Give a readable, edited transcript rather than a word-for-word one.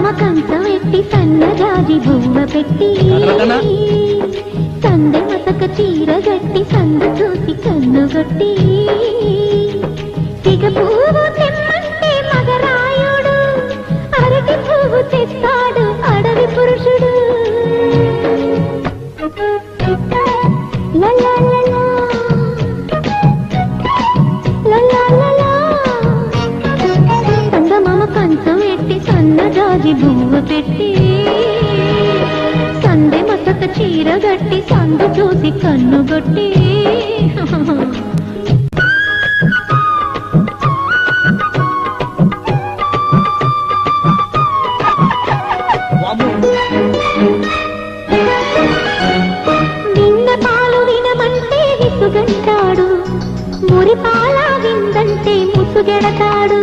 చందమామ కంచం ఎట్టి సన్నజాజి బొమ్మ పెట్టి సందె మతక చీర గట్టి సందు చూసి కన్నుగొట్టి సిగ పువ్వు తెమ్మంటే మగరాయుడు అరటి పువ్వు తెస్తాడు అడవి పురుషుడు. చందమామ కంచం ఎట్టి సన్నజాజి బువ్వ పెట్టి సందె మసక చీర గట్టి సందు చూసి కన్నుగొట్టి నిన్న పాలు వినమంటే విసుగంటాడు మురి పాల విందంటే ముసుగెడతాడు.